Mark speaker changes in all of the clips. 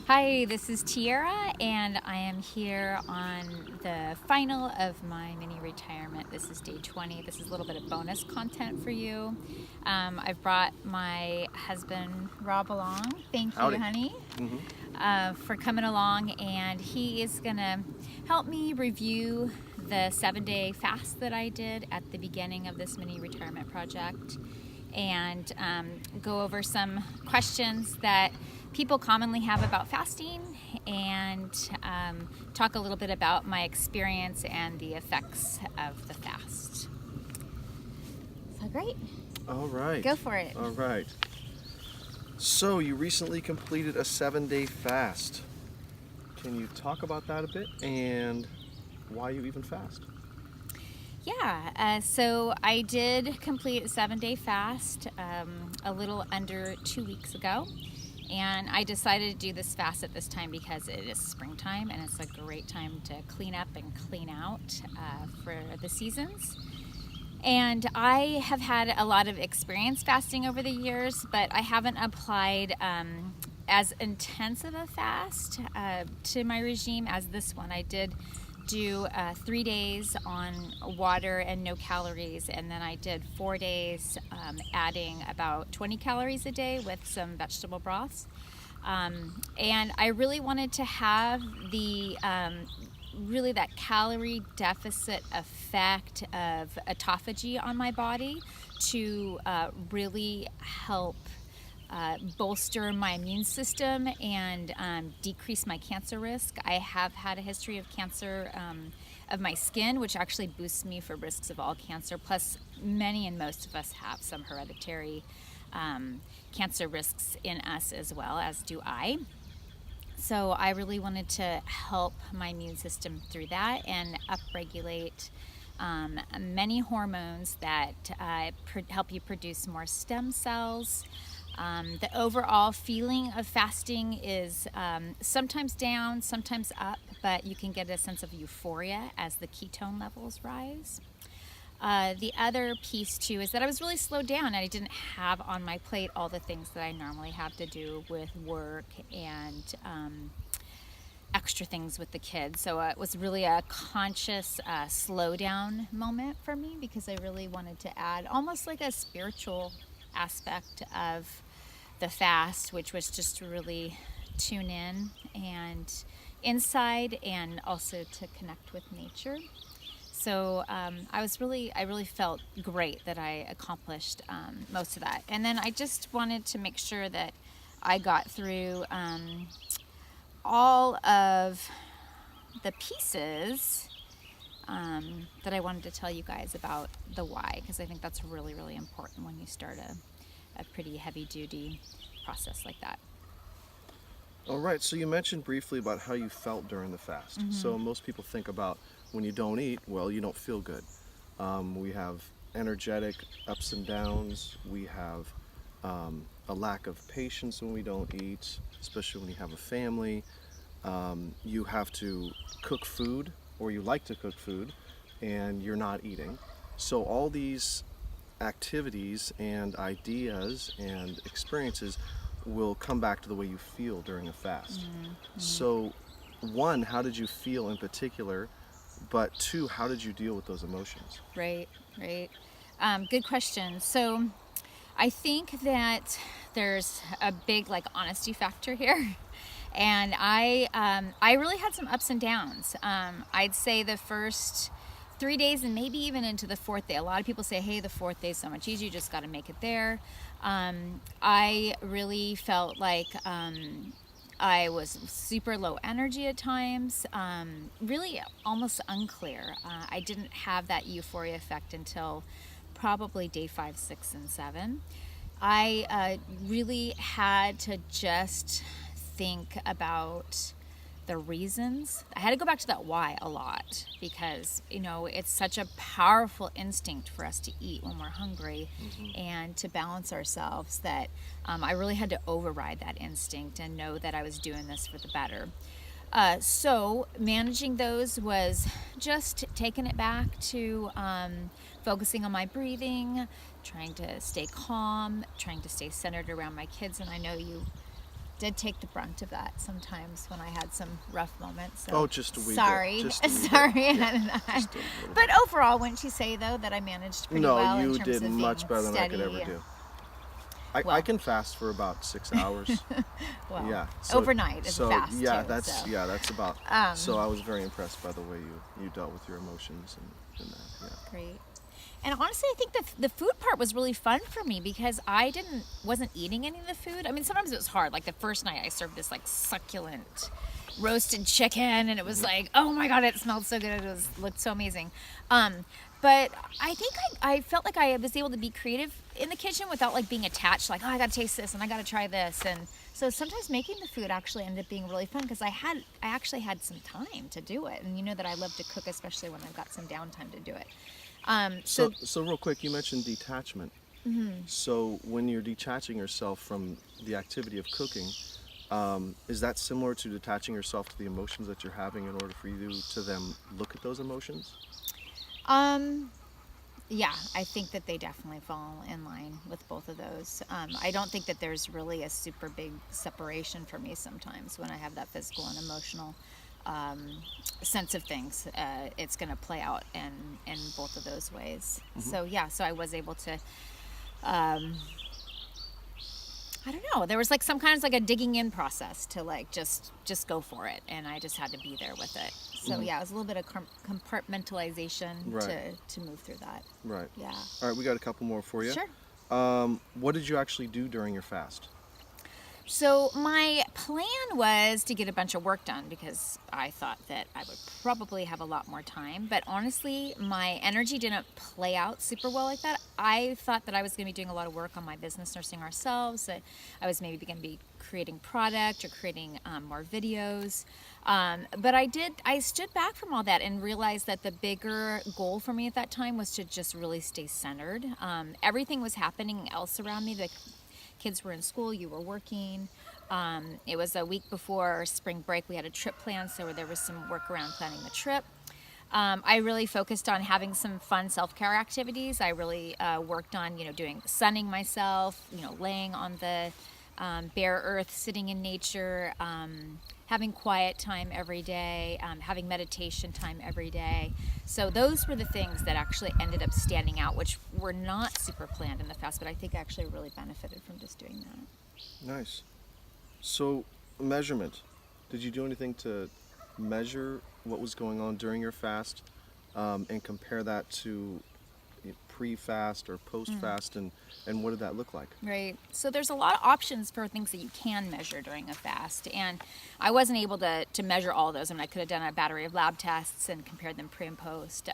Speaker 1: Hi, this is Tiara, and I am here on the final of my mini retirement. This is day 20. This is a little bit of bonus content for you. I've brought my husband Rob along. Thank you,
Speaker 2: Howdy.
Speaker 1: honey,
Speaker 2: hmm
Speaker 1: for coming along, and he is going to help me review the 7-day fast that I did at the beginning of this mini retirement project and go over some questions that people commonly have about fasting and talk a little bit about my experience and the effects of the fast. So great.
Speaker 2: All right.
Speaker 1: Go for it.
Speaker 2: All right. So you recently completed a 7-day fast. Can you talk about that a bit and why you even fast?
Speaker 1: Yeah, so I did complete a 7-day fast a little under 2 weeks ago. And I decided to do this fast at this time because it is springtime and it's a great time to clean up and clean out for the seasons. And I have had a lot of experience fasting over the years, but I haven't applied as intensive a fast to my regime as this one. I did do 3 days on water and no calories, and then I did 4 days adding about 20 calories a day with some vegetable broths. And I really wanted to have the really that calorie deficit effect of autophagy on my body to really help bolster my immune system and decrease my cancer risk. I have had a history of cancer of my skin, which actually boosts me for risks of all cancer. Plus, many and most of us have some hereditary cancer risks in us as well, as do I. So I really wanted to help my immune system through that and upregulate many hormones that help you produce more stem cells. The overall feeling of fasting is sometimes down, sometimes up, but you can get a sense of euphoria as the ketone levels rise. The other piece too is that I was really slowed down and I didn't have on my plate all the things that I normally have to do with work and extra things with the kids. So it was really a conscious slow down moment for me because I really wanted to add almost like a spiritual aspect of the fast, which was just to really tune in and inside and also to connect with nature. So I really felt great that I accomplished most of that. And then I just wanted to make sure that I got through all of the pieces that I wanted to tell you guys about the why, because I think that's really, really important when you start a pretty heavy duty process like that.
Speaker 2: All right. So you mentioned briefly about how you felt during the fast. So most people think about when you don't eat, well, you don't feel good. We have energetic ups and downs. We have a lack of patience when we don't eat, especially when you have a family. You have to cook food, or you like to cook food, and you're not eating. So all these activities and ideas and experiences will come back to the way you feel during a fast. So, one, how did you feel in particular? But two, how did you deal with those emotions?
Speaker 1: Right, right. Good question. So I think that there's a big like honesty factor here. And I really had some ups and downs. I'd say the first 3 days and maybe even into the fourth day. A lot of people say, hey, the fourth day is so much easier, you just got to make it there. I really felt like I was super low energy at times, really almost unclear. I didn't have that euphoria effect until probably day 5, 6, and 7. I really had to just think about the reasons. I had to go back to that why a lot because, it's such a powerful instinct for us to eat when we're hungry and to balance ourselves that I really had to override that instinct and know that I was doing this for the better. So managing those was just taking it back to focusing on my breathing, trying to stay calm, trying to stay centered around my kids. And I know you did take the brunt of that sometimes when I had some rough moments. So
Speaker 2: Oh, just a wee bit.
Speaker 1: sorry,
Speaker 2: Just a wee bit.
Speaker 1: sorry,
Speaker 2: Yeah,
Speaker 1: and
Speaker 2: just a little
Speaker 1: but overall, wouldn't you say though that I managed pretty
Speaker 2: No,
Speaker 1: well in
Speaker 2: you
Speaker 1: terms
Speaker 2: did
Speaker 1: of
Speaker 2: much
Speaker 1: being
Speaker 2: better than I could
Speaker 1: steady
Speaker 2: ever do. I
Speaker 1: Well-
Speaker 2: can fast for about 6 hours.
Speaker 1: Well,
Speaker 2: Yeah.
Speaker 1: overnight is
Speaker 2: so,
Speaker 1: fast
Speaker 2: yeah,
Speaker 1: too.
Speaker 2: that's
Speaker 1: so.
Speaker 2: that's about. So I was very impressed by the way you dealt with your emotions and that. Yeah.
Speaker 1: Great. And honestly, I think the food part was really fun for me because I wasn't eating any of the food. I mean, sometimes it was hard. Like the first night, I served this like succulent roasted chicken, and it was like, oh my god, it smelled so good. It looked so amazing. But I think I felt like I was able to be creative in the kitchen without like being attached. Like, oh, I got to taste this and I got to try this. And so sometimes making the food actually ended up being really fun because I actually had some time to do it. And you know that I love to cook, especially when I've got some downtime to do it.
Speaker 2: So real quick, you mentioned detachment. So when you're detaching yourself from the activity of cooking, is that similar to detaching yourself to the emotions that you're having in order for you to then look at those emotions?
Speaker 1: Yeah, I think that they definitely fall in line with both of those. I don't think that there's really a super big separation for me sometimes when I have that physical and emotional sense of things. It's going to play out in both of those ways. So yeah, so I was able to, I don't know, there was like some kind of like a digging in process to like just go for it, and I just had to be there with it. So yeah, it was a little bit of compartmentalization
Speaker 2: Right.
Speaker 1: to move through that.
Speaker 2: Right.
Speaker 1: Yeah.
Speaker 2: All right, we got a couple more for you.
Speaker 1: Sure.
Speaker 2: What did you actually do during your fast?
Speaker 1: So my plan was to get a bunch of work done because I thought that I would probably have a lot more time. But honestly, my energy didn't play out super well like that. I thought that I was going to be doing a lot of work on my business, Nursing Ourselves, that I was maybe going to be creating product or creating more videos. But I stood back from all that and realized that the bigger goal for me at that time was to just really stay centered. Everything was happening else around me. The kids were in school, you were working. It was a week before spring break. We had a trip planned, so there was some work around planning the trip. I really focused on having some fun self-care activities. I really worked on, doing sunning myself, laying on the bare earth, sitting in nature, having quiet time every day, having meditation time every day. So those were the things that actually ended up standing out, which were not super planned in the fast, but I think I actually really benefited from just doing that.
Speaker 2: Nice. So, measurement. Did you do anything to measure what was going on during your fast and compare that to pre-fast or post-fast, and what did that look like?
Speaker 1: Right. So there's a lot of options for things that you can measure during a fast. And I wasn't able to measure all of those. I mean, I could have done a battery of lab tests and compared them pre and post.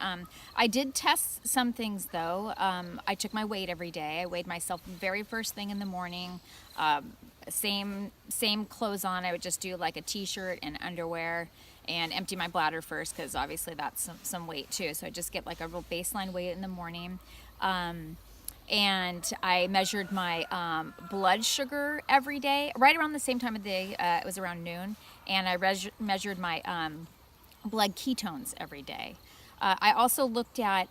Speaker 1: I did test some things, though. I took my weight every day. I weighed myself very first thing in the morning. Same clothes on. I would just do like a t-shirt and underwear and empty my bladder first because obviously that's some weight too. So I just get like a real baseline weight in the morning. And I measured my blood sugar every day, right around the same time of day. It was around noon. And I measured my blood ketones every day. I also looked at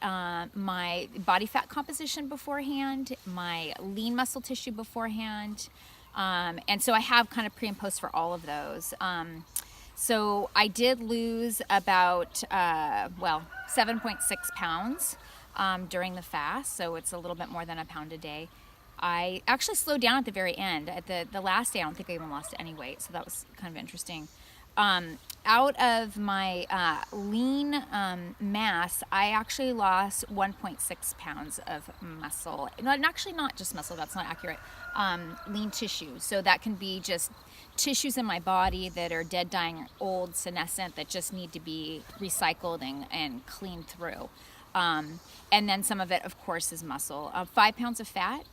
Speaker 1: my body fat composition beforehand, my lean muscle tissue beforehand. And so I have kind of pre and post for all of those. So I did lose about, 7.6 pounds during the fast. So it's a little bit more than a pound a day. I actually slowed down at the very end. At the last day, I don't think I even lost any weight. So that was kind of interesting. Out of my lean mass, I actually lost 1.6 pounds of muscle. Actually, not just muscle, that's not accurate. Lean tissue. So that can be just tissues in my body that are dead, dying, old, senescent, that just need to be recycled and cleaned through. And then some of it, of course, is muscle. 5 pounds of fat.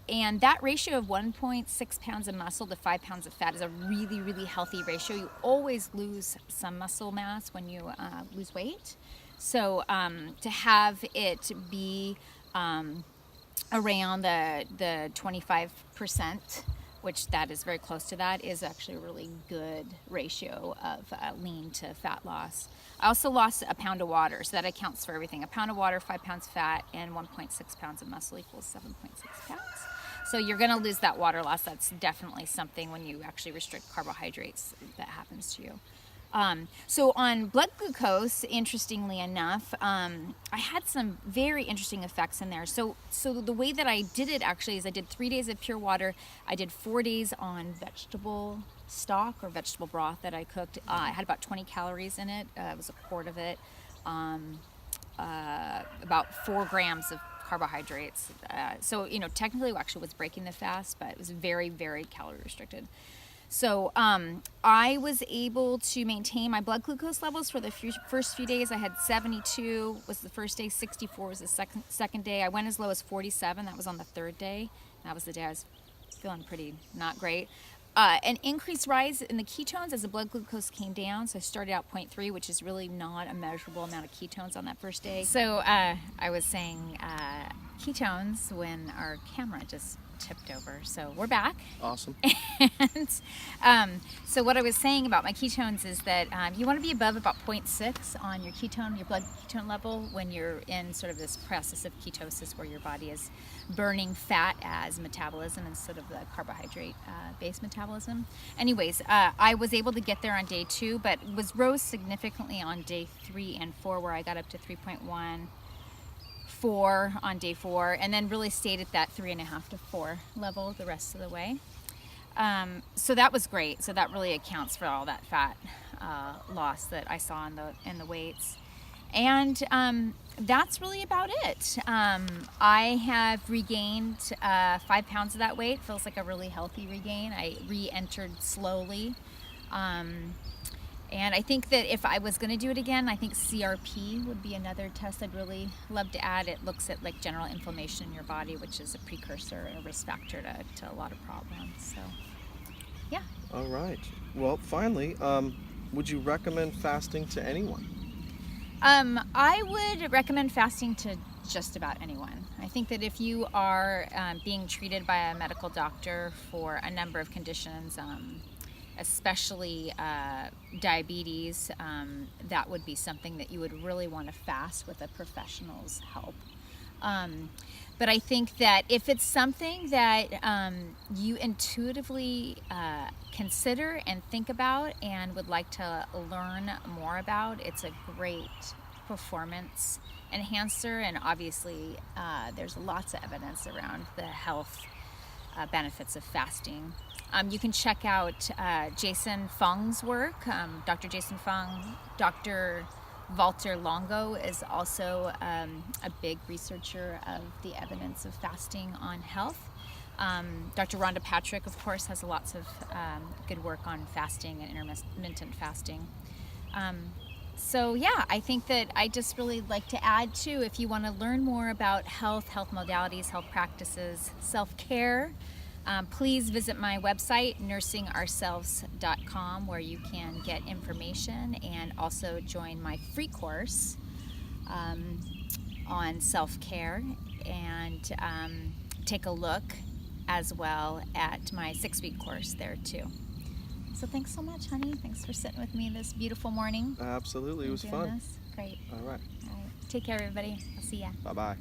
Speaker 1: And that ratio of 1.6 pounds of muscle to 5 pounds of fat is a really, really healthy ratio. You always lose some muscle mass when you lose weight. So to have it be around the 25%, which that is very close to that, is actually a really good ratio of lean to fat loss. I also lost a pound of water, so that accounts for everything. A pound of water, 5 pounds fat, and 1.6 pounds of muscle equals 7.6 pounds. So you're going to lose that water loss. That's definitely something when you actually restrict carbohydrates that happens to you. So on blood glucose, interestingly enough, I had some very interesting effects in there. So the way that I did it actually is I did 3 days of pure water. I did 4 days on vegetable stock or vegetable broth that I cooked. I had about 20 calories in it. It was a quart of it. About 4 grams of carbohydrates. So, technically actually was breaking the fast, but it was very, very calorie restricted. So I was able to maintain my blood glucose levels for the first few days. I had 72 was the first day, 64 was the second day. I went as low as 47. That was on the third day. That was the day I was feeling pretty not great. An increased rise in the ketones as the blood glucose came down. So I started out 0.3, which is really not a measurable amount of ketones on that first day. So I was saying ketones when our camera just tipped over. So we're back.
Speaker 2: Awesome.
Speaker 1: And so what I was saying about my ketones is that you want to be above about 0.6 on your blood ketone level when you're in sort of this process of ketosis where your body is burning fat as metabolism instead of the carbohydrate based metabolism. Anyways, I was able to get there on day 2, but rose significantly on day 3 and 4 where I got up to 3.1. 4 on day 4, and then really stayed at that 3.5 to 4 level the rest of the way. So that was great. So that really accounts for all that fat loss that I saw in the weights. And that's really about it. I have regained 5 pounds of that weight. Feels like a really healthy regain. I re-entered slowly. And I think that if I was going to do it again, I think CRP would be another test I'd really love to add. It looks at like general inflammation in your body, which is a precursor and a risk factor to a lot of problems. So, yeah.
Speaker 2: All right. Well, finally, would you recommend fasting to anyone?
Speaker 1: I would recommend fasting to just about anyone. I think that if you are being treated by a medical doctor for a number of conditions, especially diabetes, that would be something that you would really want to fast with a professional's help. But I think that if it's something that you intuitively consider and think about and would like to learn more about, it's a great performance enhancer. And obviously there's lots of evidence around the health benefits of fasting. You can check out Jason Fung's work, Dr. Jason Fung. Dr. Walter Longo is also a big researcher of the evidence of fasting on health. Dr. Rhonda Patrick, of course, has lots of good work on fasting and intermittent fasting. So yeah, I think that I just really like to add too, if you want to learn more about health modalities, health practices, self-care, please visit my website, nursingourselves.com, where you can get information and also join my free course on self-care and take a look as well at my 6-week course there too. So thanks so much, honey. Thanks for sitting with me this beautiful morning.
Speaker 2: Absolutely. It was fun.
Speaker 1: Great.
Speaker 2: All right.
Speaker 1: Take care, everybody. I'll see ya.
Speaker 2: Bye-bye.